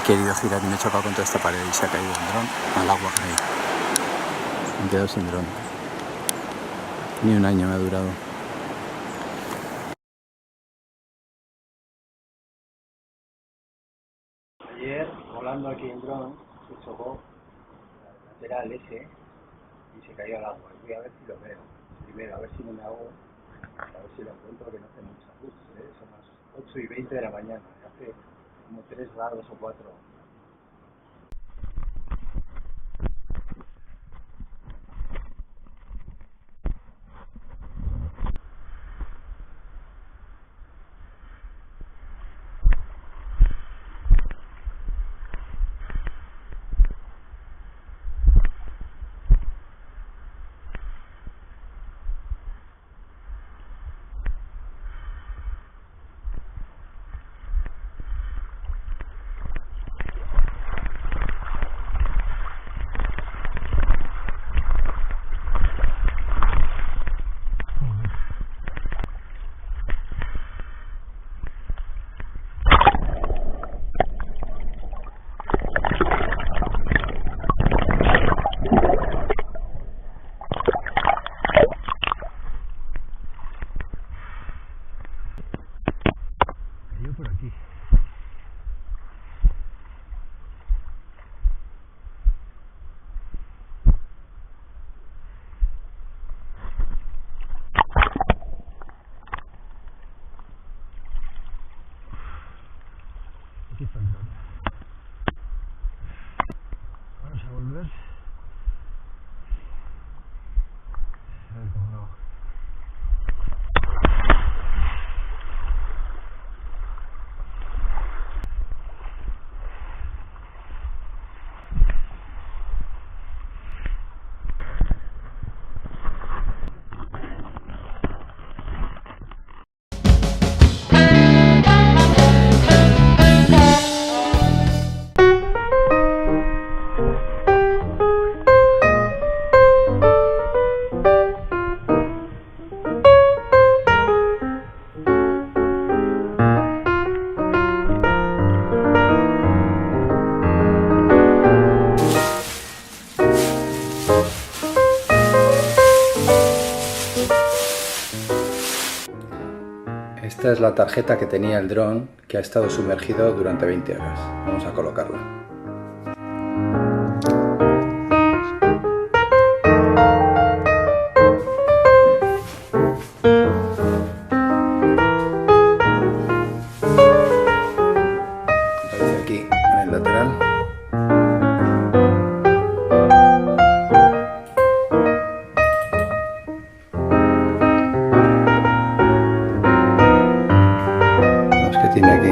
querido girar y me he chocado contra esta pared y se ha caído un dron al agua. Ahí. Me he quedado sin dron. Ni un año me ha durado. Ayer, volando aquí en dron, se chocó el lateral ese y se cayó al agua. Voy a ver si lo veo. Primero, a ver si no me hago, a ver si lo encuentro, que no hace mucha luz. Son las 8:20 de la mañana, hace como 3 grados o 4. Cayó por aquí. Aquí está el dron. Vamos a volver. A ver cómo lo hago. Esta es la tarjeta que tenía el dron que ha estado sumergido durante 20 horas. Vamos a colocarla. Aparece aquí en el lateral. Tiene aquí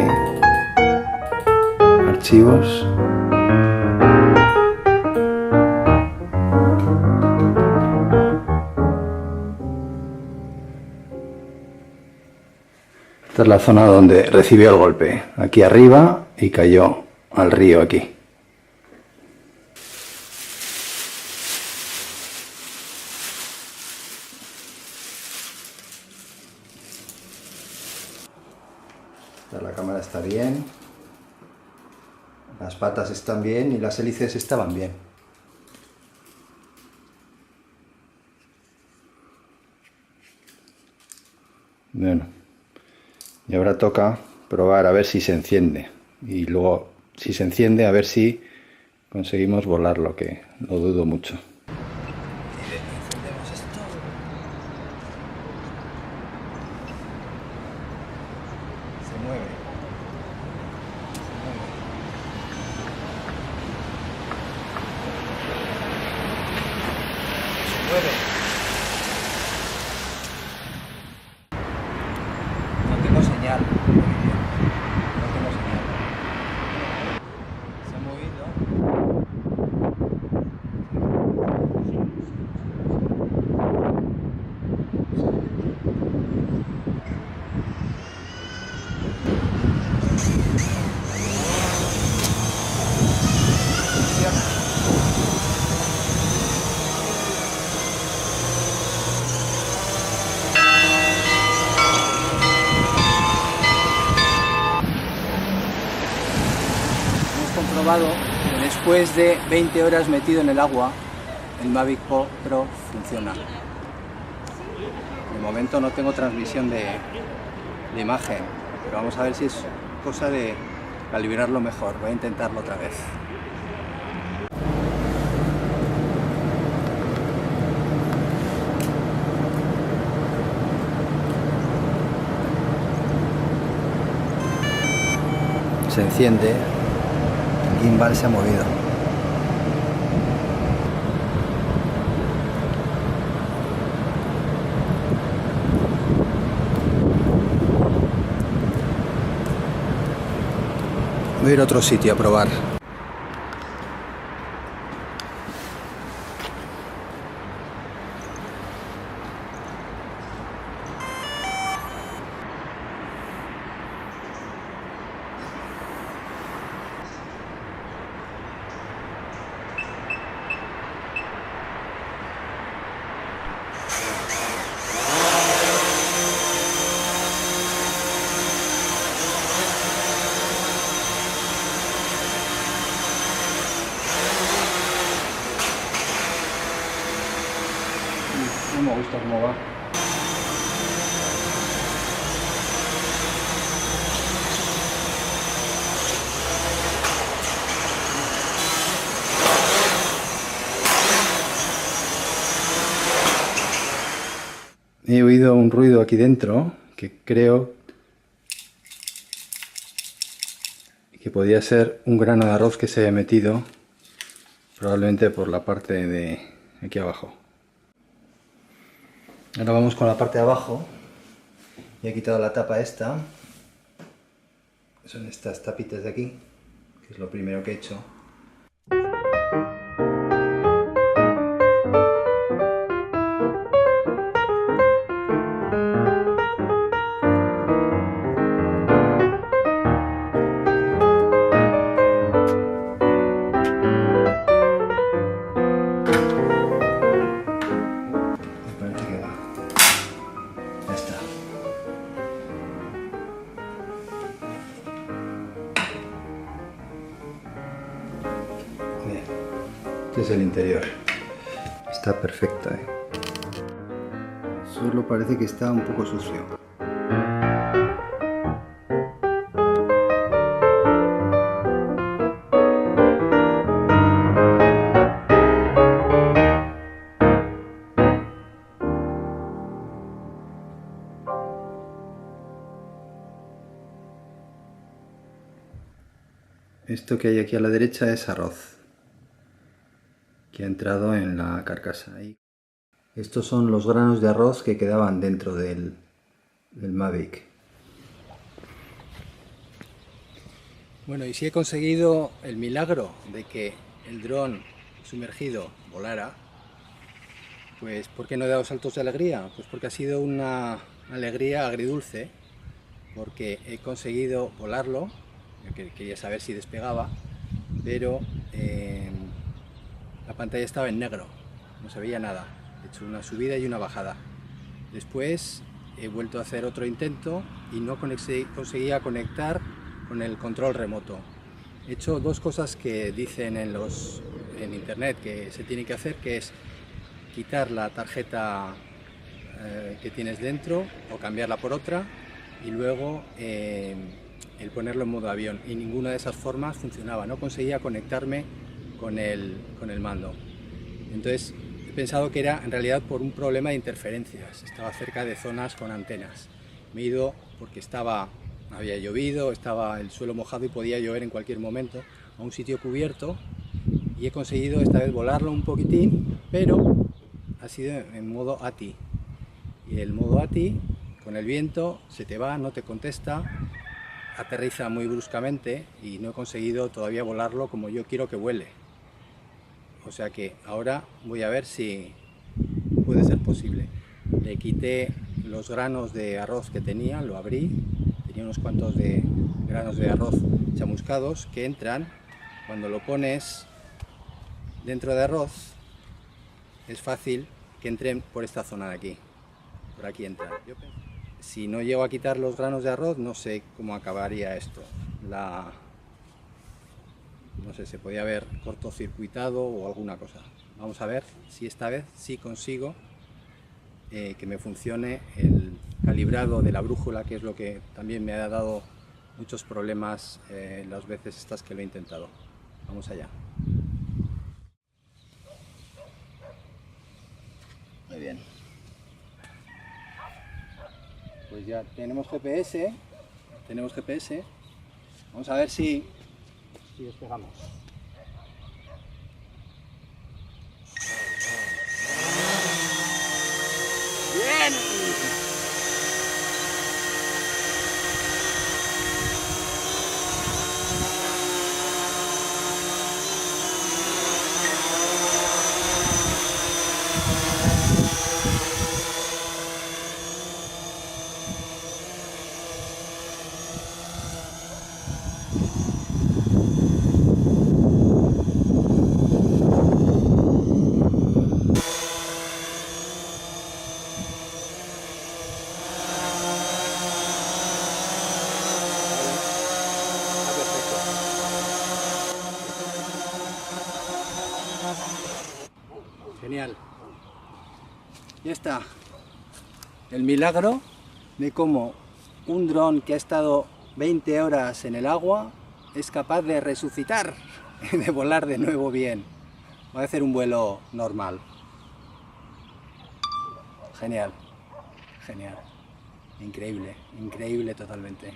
archivos. Esta es la zona donde recibió el golpe, aquí arriba, y cayó al río aquí. La cámara está bien, las patas están bien y las hélices estaban bien. Bueno, y ahora toca probar a ver si se enciende y luego si se enciende a ver si conseguimos volarlo, que lo dudo mucho. Encendemos esto. Se mueve. No tengo señal. No tengo señal. Se ha movido. comprobado que después de 20 horas metido en el agua, el Mavic Pro funciona. De momento no tengo transmisión de imagen, pero vamos a ver si es cosa de calibrarlo mejor. Voy a intentarlo otra vez. Se enciende, el gimbal se ha movido. Voy a ir a otro sitio a probar. No me gusta cómo va. He oído un ruido aquí dentro que creo que podía ser un grano de arroz que se había metido probablemente por la parte de aquí abajo. Ahora vamos con la parte de abajo. Ya he quitado la tapa esta. Son estas tapitas de aquí, que es lo primero que he hecho. Este es el interior. Está perfecta, ¿eh? Solo parece que está un poco sucio. Esto que hay aquí a la derecha es arroz que ha entrado en la carcasa. Estos son los granos de arroz que quedaban dentro del Mavic. Bueno, y si he conseguido el milagro de que el dron sumergido volara, pues ¿por qué no he dado saltos de alegría? Pues porque ha sido una alegría agridulce, porque he conseguido volarlo. Yo quería saber si despegaba, pero la pantalla estaba en negro, no se veía nada. He hecho una subida y una bajada. Después he vuelto a hacer otro intento y no conseguía conectar con el control remoto. He hecho dos cosas que dicen en internet que se tiene que hacer, que es quitar la tarjeta que tienes dentro o cambiarla por otra, y luego el ponerlo en modo avión, y ninguna de esas formas funcionaba, no conseguía conectarme con el mando. Entonces he pensado que era en realidad por un problema de interferencias. Estaba cerca de zonas con antenas. Me he ido porque había llovido, estaba el suelo mojado y podía llover en cualquier momento, a un sitio cubierto, y he conseguido esta vez volarlo un poquitín, pero ha sido en modo ATI. Y el modo ATI, con el viento, se te va, no te contesta, aterriza muy bruscamente y no he conseguido todavía volarlo como yo quiero que vuele. O sea que ahora voy a ver si puede ser posible. Le quité los granos de arroz que tenía, lo abrí, tenía unos cuantos de granos de arroz chamuscados que entran. Cuando lo pones dentro de arroz es fácil que entren por esta zona de aquí, por aquí entran. Si no llego a quitar los granos de arroz, no sé cómo acabaría esto. no sé, se podía haber cortocircuitado o alguna cosa. Vamos a ver si esta vez sí consigo que me funcione el calibrado de la brújula, que es lo que también me ha dado muchos problemas las veces estas que lo he intentado. Vamos allá. Muy bien. Pues ya tenemos GPS. Vamos a ver si despegamos. ¡Bien! Genial. Ya está. El milagro de cómo un dron que ha estado 20 horas en el agua es capaz de resucitar, de volar de nuevo bien. Voy a hacer un vuelo normal. Genial. Genial. Increíble, increíble totalmente.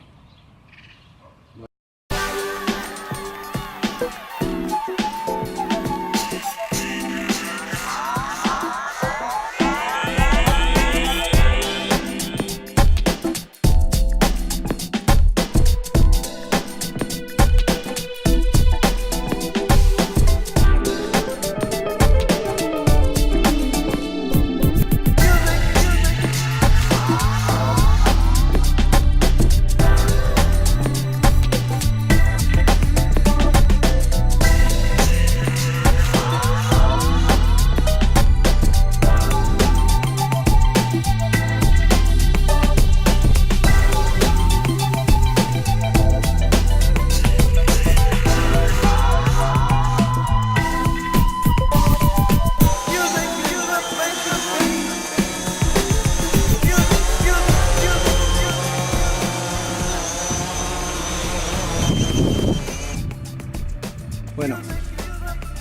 Bueno,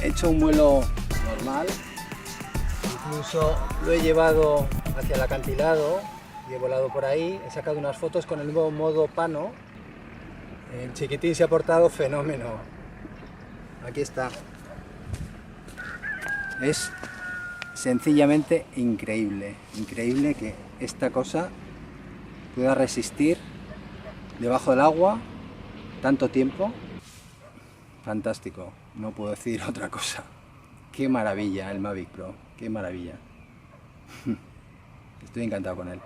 he hecho un vuelo normal, incluso lo he llevado hacia el acantilado y he volado por ahí, he sacado unas fotos con el nuevo modo pano. El chiquitín se ha portado fenómeno. Aquí está. Es sencillamente increíble, increíble que esta cosa pueda resistir debajo del agua tanto tiempo. Fantástico, no puedo decir otra cosa. Qué maravilla el Mavic Pro, qué maravilla. Estoy encantado con él.